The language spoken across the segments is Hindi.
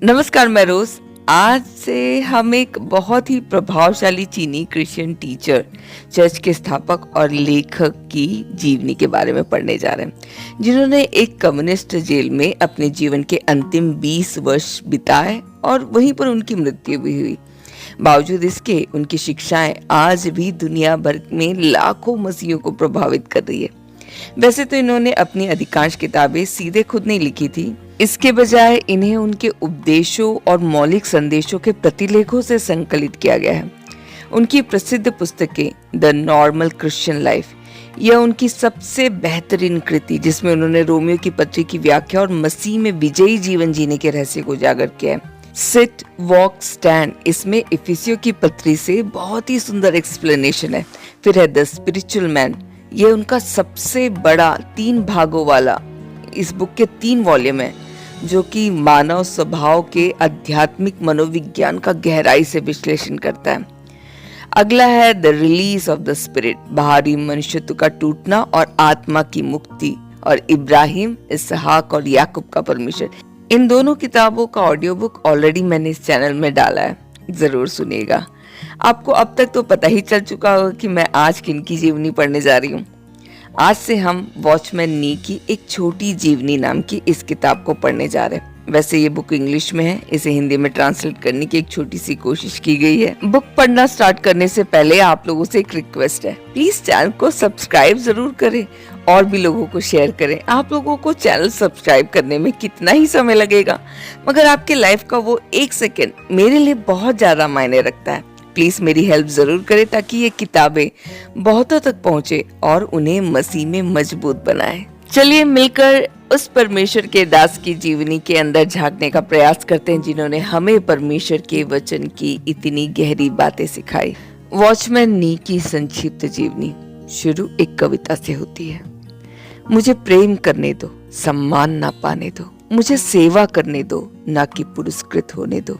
नमस्कार, मैं रोज। आज से हम एक बहुत ही प्रभावशाली चीनी क्रिश्चियन टीचर, चर्च के स्थापक और लेखक की जीवनी के बारे में पढ़ने जा रहे हैं, जिन्होंने एक कम्युनिस्ट जेल में अपने जीवन के अंतिम 20 वर्ष बिताए और वहीं पर उनकी मृत्यु भी हुई। बावजूद इसके उनकी शिक्षाएं आज भी दुनिया भर में लाखों मसीहियों को प्रभावित कर रही है। वैसे तो इन्होंने अपनी अधिकांश किताबें सीधे खुद नहीं लिखी थी, इसके बजाय इन्हें उनके उपदेशों और मौलिक संदेशों के प्रतिलेखों से संकलित किया गया है। उनकी प्रसिद्ध पुस्तकें द नॉर्मल क्रिश्चियन लाइफ, यह उनकी सबसे बेहतरीन कृति, जिसमें उन्होंने रोमियो की पत्री की व्याख्या और मसीह में विजयी जीवन जीने के रहस्य को उजागर किया है। सिट वॉक स्टैंड, इसमें इफिसियों की पत्री से बहुत ही सुंदर एक्सप्लेनेशन है। फिर है द स्पिरिचुअल मैन, ये उनका सबसे बड़ा 3 भागों वाला, इस बुक के 3 वॉल्यूम है, जो कि मानव स्वभाव के आध्यात्मिक मनोविज्ञान का गहराई से विश्लेषण करता है। अगला है the release of the spirit, बाहरी मनुष्यत्व का टूटना और आत्मा की मुक्ति, और इब्राहिम, इसहाक और याकूब का परमेश्वर। इन दोनों किताबों का ऑडियो बुक ऑलरेडी मैंने इस चैनल में डाला है, जरूर सुनिएगा। आपको अब तक तो पता ही चल चुका होगा कि मैं आज किनकी जीवनी पढ़ने जा रही हूँ। आज से हम वॉचमैन नी की एक छोटी जीवनी नाम की इस किताब को पढ़ने जा रहे हैं। वैसे ये बुक इंग्लिश में है, इसे हिंदी में ट्रांसलेट करने की एक छोटी सी कोशिश की गई है। बुक पढ़ना स्टार्ट करने से पहले आप लोगों से एक रिक्वेस्ट है, प्लीज चैनल को सब्सक्राइब जरूर करें और भी लोगों को शेयर करें। आप लोगों को चैनल सब्सक्राइब करने में कितना ही समय लगेगा, मगर आपके लाइफ का वो 1 सेकेंड मेरे लिए बहुत ज्यादा मायने रखता है। प्लीज मेरी हेल्प जरूर करें ताकि ये किताबें बहुतों तक पहुंचे और उन्हें मसीह में मजबूत बनाए। चलिए मिलकर उस परमेश्वर के दास की जीवनी के अंदर झांकने का प्रयास करते हैं, जिन्होंने हमें परमेश्वर के वचन की इतनी गहरी बातें सिखाई। वॉचमैन नी की संक्षिप्त जीवनी शुरू एक कविता से होती है। मुझे प्रेम करने दो, सम्मान ना पाने दो, मुझे सेवा करने दो, ना कि पुरस्कृत होने दो।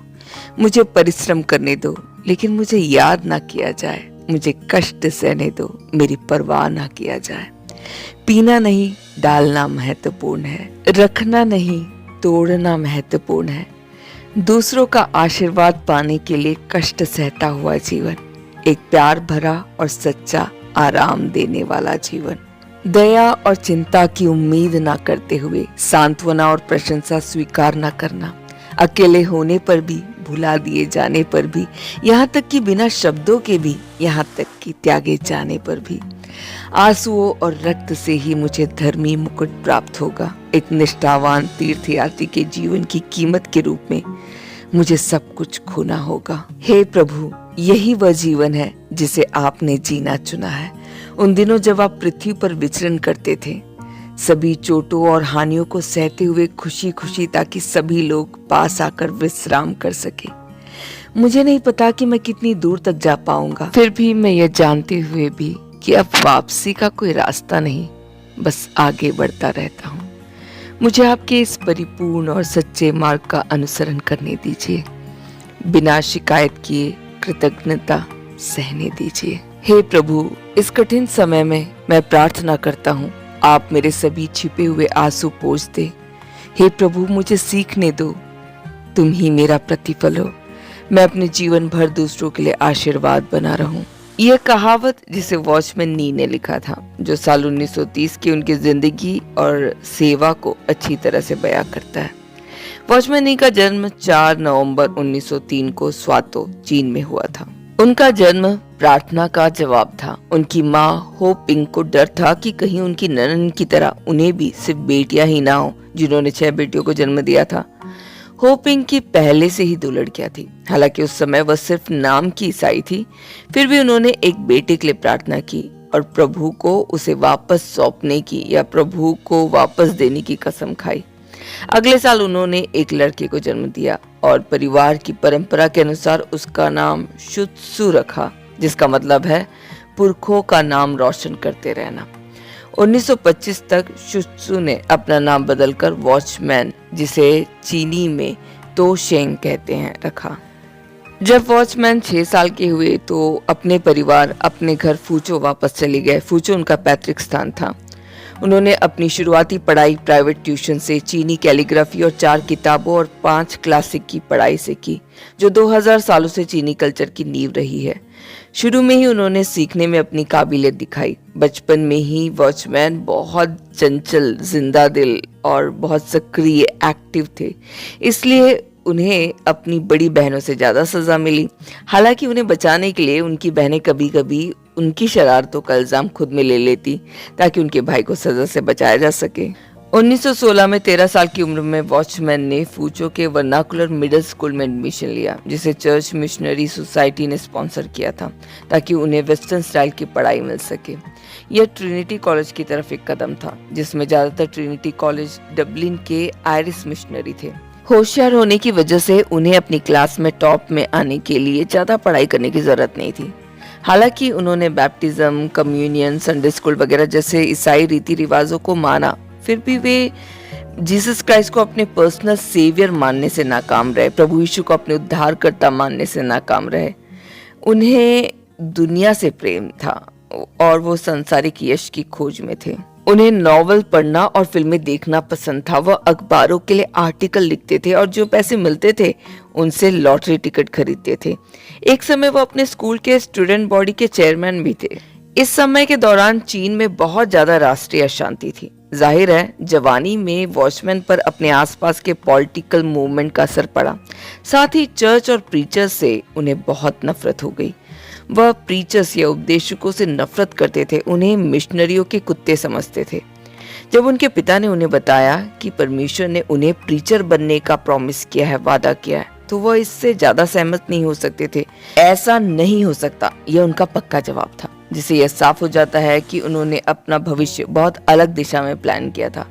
मुझे परिश्रम करने दो, लेकिन मुझे याद ना किया जाए। मुझे कष्ट सहने दो, मेरी परवाह ना किया जाए। पीना नहीं डालना महत्वपूर्ण है, रखना नहीं तोड़ना महत्वपूर्ण है। दूसरों का आशीर्वाद पाने के लिए कष्ट सहता हुआ जीवन, एक प्यार भरा और सच्चा आराम देने वाला जीवन। दया और चिंता की उम्मीद ना करते हुए सांत्वना और प्रशंसा स्वीकार ना करना। अकेले होने पर भी, भुला दिए जाने पर भी, यहाँ तक कि बिना शब्दों के भी, यहाँ तक कि त्यागे जाने पर भी। आंसुओं और रक्त से ही मुझे धर्मी मुकुट प्राप्त होगा। एक निष्ठावान तीर्थयात्री के जीवन की कीमत के रूप में मुझे सब कुछ खोना होगा। हे प्रभु, यही वह जीवन है जिसे आपने जीना चुना है। उन दिनों जब आप पृथ्वी पर विचरण करते थे, सभी चोटों और हानियों को सहते हुए खुशी खुशी, ताकि सभी लोग पास आकर विश्राम कर सके। मुझे नहीं पता कि मैं कितनी दूर तक जा पाऊंगा, फिर भी मैं यह जानते हुए भी कि अब वापसी का कोई रास्ता नहीं, बस आगे बढ़ता रहता हूँ। मुझे आपके इस परिपूर्ण और सच्चे मार्ग का अनुसरण करने दीजिए। बिना शिकायत किए कृतज्ञता सहने दीजिए। हे प्रभु, इस कठिन समय में मैं प्रार्थना करता हूँ, आप मेरे सभी छिपे हुए आंसू पोंछ दे। हे प्रभु, मुझे सीखने दो, तुम ही मेरा प्रतिफल हो। मैं अपने जीवन भर दूसरों के लिए आशीर्वाद बना रहूं। यह कहावत जिसे वॉचमैन नी ने लिखा था, जो साल 1930 की उनकी जिंदगी और सेवा को अच्छी तरह से बयां करता है। वॉचमैन नी का जन्म 4 नवंबर 1903 को स्वातो, चीन में हुआ था। उनका जन्म प्रार्थना का जवाब था। उनकी माँ हो पिंग को डर था कि कहीं उनकी ननन की तरह उन्हें भी सिर्फ बेटियां ही ना हो, जिन्होंने 6 बेटियों को जन्म दिया था। हो पिंग की पहले से ही 2 लड़कियां थी। हालांकि उस समय वह सिर्फ नाम की ईसाई थी, फिर भी उन्होंने एक बेटे के लिए प्रार्थना की और प्रभु को उसे वापस सौंपने की या प्रभु को वापस देने की कसम खाई। अगले साल उन्होंने एक लड़के को जन्म दिया और परिवार की परंपरा के अनुसार उसका नाम शुत्सु रखा, जिसका मतलब है पुरखों का नाम रोशन करते रहना। 1925 तक शुत्सु ने अपना नाम बदलकर वॉचमैन, जिसे चीनी में तो शेंग कहते हैं, रखा। जब वॉचमैन 6 साल के हुए तो अपने परिवार अपने घर फूचो वापस चले गए। फूचो उनका पैतृक स्थान था। उन्होंने अपनी शुरुआती पढ़ाई प्राइवेट ट्यूशन से, चीनी कैलीग्राफी और 4 किताबों और 5 क्लासिक की पढ़ाई से की, जो 2000 सालों से चीनी कल्चर की नींव रही है। शुरू में ही उन्होंने सीखने में अपनी काबिलियत दिखाई। बचपन में ही वॉचमैन बहुत चंचल, जिंदा दिल और बहुत सक्रिय, एक्टिव थे, इसलिए उन्हें अपनी बड़ी बहनों से ज्यादा सजा मिली। हालांकि उन्हें बचाने के लिए उनकी बहनें कभी कभी उनकी शरारतों का इल्जाम खुद में ले लेती, ताकि उनके भाई को सजा से बचाया जा सके। 1916 में 13 साल की उम्र में वॉचमैन ने फूचो के वर्नाकुलर मिडिल स्कूल में एडमिशन लिया, जिसे चर्च मिशनरी सोसाइटी ने स्पॉन्सर किया था, ताकि उन्हें वेस्टर्न स्टाइल की पढ़ाई मिल सके। यह ट्रिनिटी कॉलेज की तरफ एक कदम था, जिसमें ज्यादातर ट्रिनिटी कॉलेज डबलिन के आयरिश मिशनरी थे। होशियार होने की वजह से उन्हें अपनी क्लास में टॉप में आने के लिए ज्यादा पढ़ाई करने की जरूरत नहीं थी। हालांकि उन्होंने बैप्टिज्म, कम्युनियन, संडे स्कूल वगैरह जैसे ईसाई रीति रिवाजों को माना, फिर भी वे जीसस क्राइस्ट को अपने पर्सनल सेवियर मानने से नाकाम रहे, प्रभु यीशु को अपने उद्धारकर्ता मानने से नाकाम रहे। उन्हें दुनिया से प्रेम था और वो सांसारिक यश की खोज में थे। उन्हें नॉवल पढ़ना और फिल्में देखना पसंद था। वह अखबारों के लिए आर्टिकल लिखते थे और जो पैसे मिलते थे उनसे लॉटरी टिकट खरीदते थे। एक समय वो अपने स्कूल के स्टूडेंट बॉडी के चेयरमैन भी थे। इस समय के दौरान चीन में बहुत ज्यादा राष्ट्रीय अशांति थी। जाहिर है, जवानी में वॉचमैन पर अपने आसपास के पॉलिटिकल मूवमेंट का असर पड़ा। साथ ही चर्च और प्रीचर्स से उन्हें बहुत नफरत हो गई। वह प्रीचर्स या उपदेशकों से नफरत करते थे, उन्हें मिशनरियों के कुत्ते समझते थे। जब उनके पिता ने उन्हें बताया कि परमेश्वर ने उन्हें प्रीचर बनने का प्रॉमिस किया है, वादा किया है, तो वह इससे ज्यादा सहमत नहीं हो सकते थे। ऐसा नहीं हो सकता, यह उनका पक्का जवाब था, जिससे यह साफ हो जाता है कि उन्होंने अपना भविष्य बहुत अलग दिशा में प्लान किया था।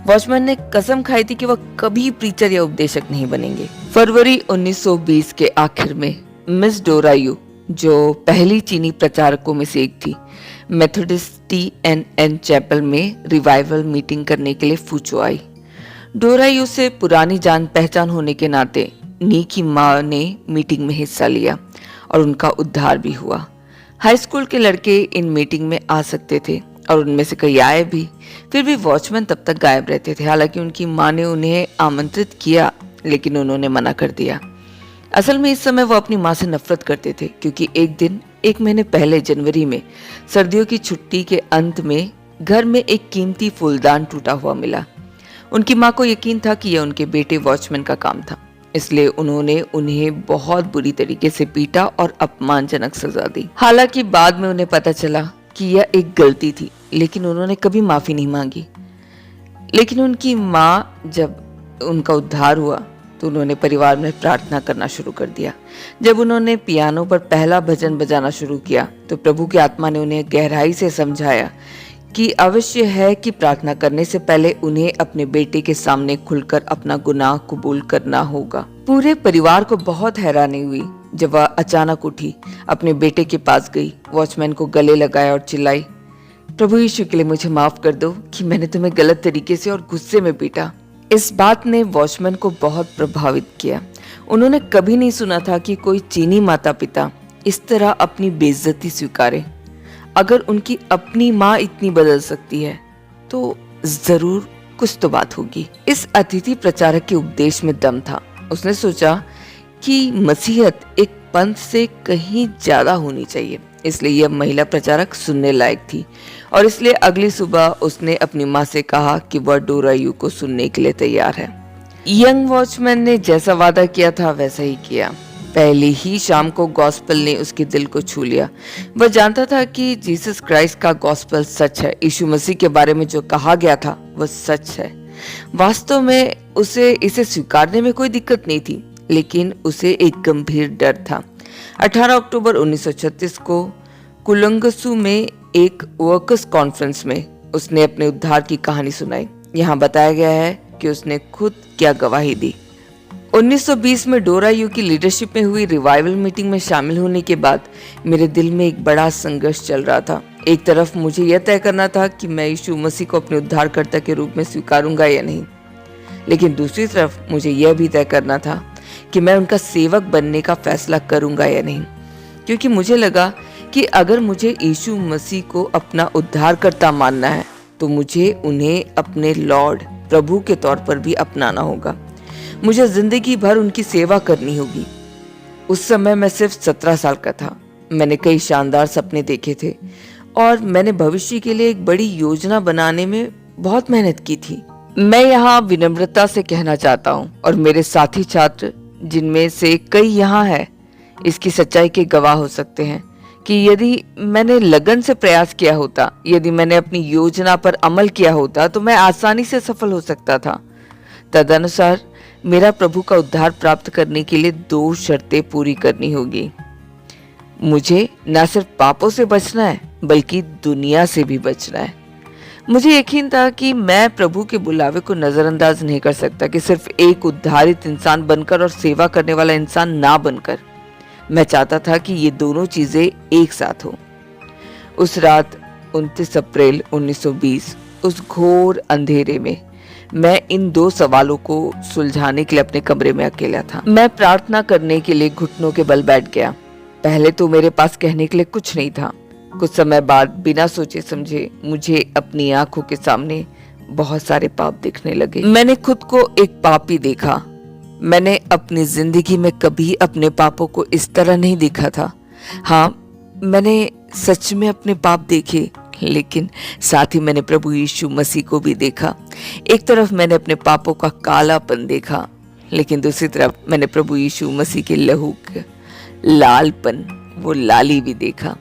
वॉचमैन ने कसम खाई थी कि वह कभी प्रीचर या उपदेशक नहीं बनेंगे। फरवरी 1920 के आखिर में मिस डोरा यू, जो पहली चीनी प्रचारकों में से एक थी, मेथोडिस्ट TNN चैपल में रिवाइवल मीटिंग करने के लिए फूचो आई। डोरा यू से पुरानी जान पहचान होने के नाते नी की माँ ने मीटिंग में हिस्सा लिया और उनका उद्धार भी हुआ। हाई स्कूल के लड़के इन मीटिंग में आ सकते थे और उनमें से कई आए भी। फिर भी वॉचमैन तब तक गायब रहते थे। हालांकि उनकी माँ ने उन्हें आमंत्रित किया, लेकिन उन्होंने मना कर दिया। असल में इस समय वो अपनी माँ से नफरत करते थे, क्योंकि एक महीने पहले जनवरी में सर्दियों की छुट्टी के अंत में घर में एक कीमती फूलदान टूटा हुआ मिला। उनकी माँ को यकीन था कि यह उनके बेटे वॉचमैन का काम था, इसलिए उन्होंने उन्हें बहुत बुरी तरीके से पीटा और अपमानजनक सजा दी। हालांकि बाद में उन्हें पता चला कि यह एक गलती थी, लेकिन उन्होंने कभी माफी नहीं मांगी। लेकिन उनकी माँ, जब उनका उद्धार हुआ तो उन्होंने परिवार में प्रार्थना करना शुरू कर दिया। जब उन्होंने पियानो पर पहला भजन बजाना शुरू किया तो प्रभु की आत्मा ने उन्हें गहराई से समझाया कि अवश्य है कि प्रार्थना करने से पहले उन्हें अपने बेटे के सामने खुलकर अपना गुनाह कबूल करना होगा। पूरे परिवार को बहुत हैरानी हुई जब वह अचानक उठी, अपने बेटे के पास गई, वॉचमैन को गले लगाया और चिल्लाई, प्रभु यीशु के लिए मुझे माफ कर दो कि मैंने तुम्हें गलत तरीके से और गुस्से में पीटा। इस बात ने वॉचमैन को बहुत प्रभावित किया। उन्होंने कभी नहीं सुना था कि कोई चीनी माता पिता इस तरह अपनी बेइज्जती स्वीकारे। अगर उनकी अपनी माँ इतनी बदल सकती है तो जरूर कुछ तो बात होगी। इस अतिथि प्रचारक के उपदेश में दम था। उसने सोचा कि मसीहत एक पंथ से कहीं ज्यादा होनी चाहिए, इसलिए यह महिला प्रचारक सुनने लायक थी और इसलिए अगली सुबह उसने अपनी माँ से कहा कि वह डोरा यू को सुनने के लिए तैयार है। यंग वॉचमैन ने जैसा वादा किया था वैसा ही किया। पहली ही शाम को गॉस्पेल ने उसके दिल को छू लिया। वह जानता था कि जीसस क्राइस्ट का गॉस्पेल सच है। यीशु मसीह के बारे में जो कहा गया था वह सच है। वास्तव में उसे इसे स्वीकारने में कोई दिक्कत नहीं थी, लेकिन उसे एक गंभीर डर था। 18 अक्टूबर 1936 को कुलंगसू में एक वर्कर्स कॉन्फ्रेंस में उसने अपने उद्धार की कहानी सुनाई। यहाँ बताया गया है कि उसने खुद क्या गवाही दी। 1920 में डोरा यू की लीडरशिप में हुई रिवाइवल मीटिंग में शामिल होने के बाद मेरे दिल में एक बड़ा संघर्ष चल रहा था। एक तरफ मुझे यह तय करना था कि मैं यीशु मसीह को अपने उद्धारकर्ता के रूप में स्वीकारूंगा या नहीं, लेकिन दूसरी तरफ मुझे यह भी तय करना था कि मैं उनका सेवक बनने का फैसला करूंगा या नहीं, क्योंकि मुझे लगा कि अगर मुझे यीशु मसीह को अपना उद्धारकर्ता मानना है तो मुझे उन्हें अपने लॉर्ड प्रभु के तौर पर भी अपनाना होगा। मुझे जिंदगी भर उनकी सेवा करनी होगी। उस समय मैं सिर्फ 17 साल का था। मैंने कई शानदार सपने देखे थे और मैंने भविष्य के लिए एक बड़ी योजना बनाने में बहुत मेहनत की थी। मैं यहाँ विनम्रता से कहना चाहता हूँ और मेरे साथी छात्र जिनमें से कई यहाँ है इसकी सच्चाई के गवाह हो सकते हैं कि यदि मैंने लगन से प्रयास किया होता, यदि मैंने अपनी योजना पर अमल किया होता तो मैं आसानी से सफल हो सकता था। तदनुसार मेरा प्रभु का उद्धार प्राप्त करने के लिए 2 शर्तें पूरी करनी होगी। मुझे न सिर्फ पापों से बचना है बल्कि दुनिया से भी बचना है। मुझे यकीन था कि मैं प्रभु के बुलावे को नजरअंदाज नहीं कर सकता कि सिर्फ एक उद्धारित इंसान बनकर और सेवा करने वाला इंसान ना बनकर। मैं चाहता था कि ये दोनों चीजें एक साथ हो। उस रात 29 अप्रैल 1920 उस घोर अंधेरे में मैं इन 2 सवालों को सुलझाने के लिए अपने कमरे में अकेला था। मैं प्रार्थना करने के लिए घुटनों के बल बैठ गया। पहले तो मेरे पास कहने के लिए कुछ नहीं था। कुछ समय बाद बिना सोचे समझे मुझे अपनी आंखों के सामने बहुत सारे पाप दिखने लगे। मैंने खुद को एक पापी देखा। मैंने अपनी जिंदगी में कभी अपने पापों को इस तरह नहीं देखा था। हाँ, मैंने सच में अपने पाप देखे, लेकिन साथ ही मैंने प्रभु यीशु मसीह को भी देखा। एक तरफ मैंने अपने पापों का कालापन देखा, लेकिन दूसरी तरफ मैंने प्रभु यीशु मसीह के लहू का लालपन, वो लाली भी देखा।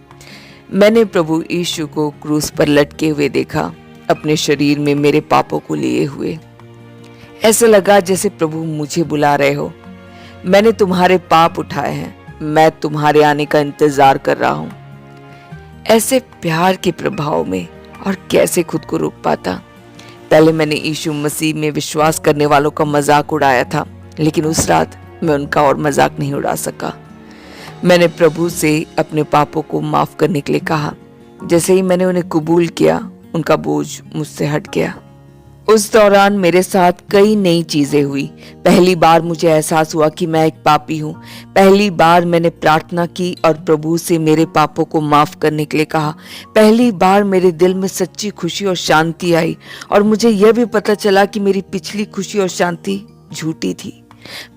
मैंने प्रभु यीशु को क्रूस पर लटके हुए देखा, अपने शरीर में मेरे पापों को लिए हुए। ऐसा लगा जैसे प्रभु मुझे बुला रहे हो। मैंने तुम्हारे पाप उठाए हैं, मैं तुम्हारे आने का इंतजार कर रहा हूं। ऐसे प्यार के प्रभाव में और कैसे खुद को रोक पाता। पहले मैंने यीशु मसीह में विश्वास करने वालों का मजाक उड़ाया था, लेकिन उस रात मैं उनका और मजाक नहीं उड़ा सका। मैंने प्रभु से अपने पापों को माफ करने के लिए कहा। जैसे ही मैंने उन्हें कबूल किया, उनका बोझ मुझसे हट गया। उस दौरान मेरे साथ कई नई चीजें हुई। पहली बार मुझे एहसास हुआ कि मैं एक पापी हूँ। पहली बार मैंने प्रार्थना की और प्रभु से मेरे पापों को माफ करने के लिए कहा। पहली बार मेरे दिल में सच्ची खुशी और शांति आई और मुझे यह भी पता चला कि मेरी पिछली खुशी और शांति झूठी थी।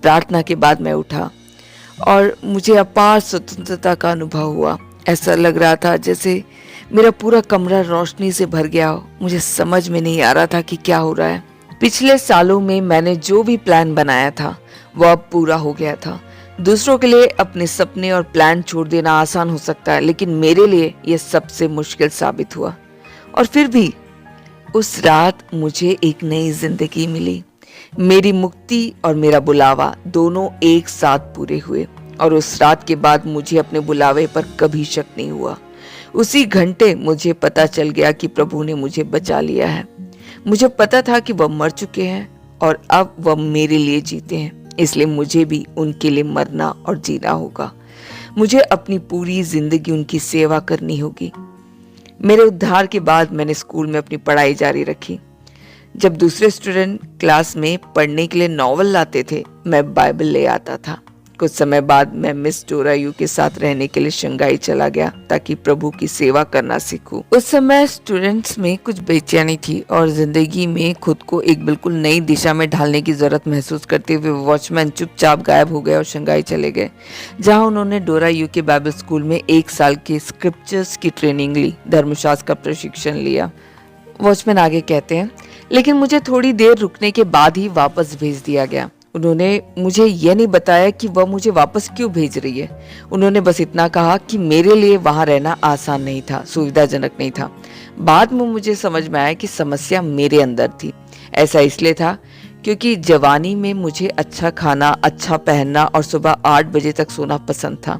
प्रार्थना के बाद मैं उठा और मुझे अपार स्वतंत्रता का अनुभव हुआ। ऐसा लग रहा था जैसे मेरा पूरा कमरा रोशनी से भर गया हो। मुझे समझ में नहीं आ रहा था कि क्या हो रहा है। पिछले सालों में मैंने जो भी प्लान बनाया था वो अब पूरा हो गया था। दूसरों के लिए अपने सपने और प्लान छोड़ देना आसान हो सकता है, लेकिन मेरे लिए यह सबसे मुश्किल साबित हुआ। और फिर भी उस रात मुझे एक नई जिंदगी मिली। मेरी मुक्ति और मेरा बुलावा दोनों एक साथ पूरे हुए और उस रात के बाद मुझे अपने बुलावे पर कभी शक नहीं हुआ। उसी घंटे मुझे पता चल गया कि प्रभु ने मुझे बचा लिया है। मुझे पता था कि वह मर चुके हैं और अब वह मेरे लिए जीते हैं, इसलिए मुझे भी उनके लिए मरना और जीना होगा। मुझे अपनी पूरी जिंदगी उनकी सेवा करनी होगी। मेरे उद्धार के बाद मैंने स्कूल में अपनी पढ़ाई जारी रखी। जब दूसरे स्टूडेंट क्लास में पढ़ने के लिए नॉवल लाते थे, मैं बाइबल ले आता था। कुछ समय बाद मैं मिस डोरा यू के साथ रहने के लिए शंघाई चला गया ताकि प्रभु की सेवा करना सीखूं। उस समय स्टूडेंट्स में कुछ बेचैनी थी और जिंदगी में खुद को एक बिल्कुल नई दिशा में ढालने की जरूरत महसूस करते हुए वॉचमैन चुपचाप गायब हो गए और शंघाई चले गए, जहां उन्होंने डोरा यू के बाइबल स्कूल में 1 साल की स्क्रिप्चर्स की ट्रेनिंग ली, धर्मशास्त्र का प्रशिक्षण लिया। वॉचमैन आगे कहते हैं, लेकिन मुझे थोड़ी देर रुकने के बाद ही वापस भेज दिया गया। उन्होंने मुझे यह नहीं बताया कि वह मुझे वापस क्यों भेज रही है। उन्होंने बस इतना कहा कि मेरे लिए वहां रहना आसान नहीं था, सुविधाजनक नहीं था। बाद में मुझे समझ में आया कि समस्या मेरे अंदर थी। ऐसा इसलिए था क्योंकि जवानी में मुझे अच्छा खाना, अच्छा पहनना और सुबह 8 बजे तक सोना पसंद था।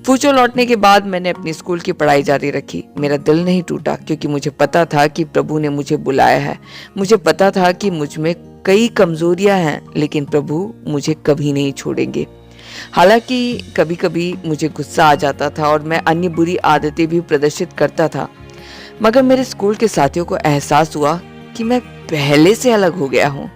फूचो लौटने के बाद मैंने अपनी स्कूल की पढ़ाई जारी रखी। मेरा दिल नहीं टूटा क्योंकि मुझे पता था कि प्रभु ने मुझे बुलाया है। मुझे पता था कि मुझ में कई कमजोरियां हैं, लेकिन प्रभु मुझे कभी नहीं छोड़ेंगे। हालांकि कभी कभी मुझे गुस्सा आ जाता था और मैं अन्य बुरी आदतें भी प्रदर्शित करता था, मगर मेरे स्कूल के साथियों को एहसास हुआ कि मैं पहले से अलग हो गया हूँ।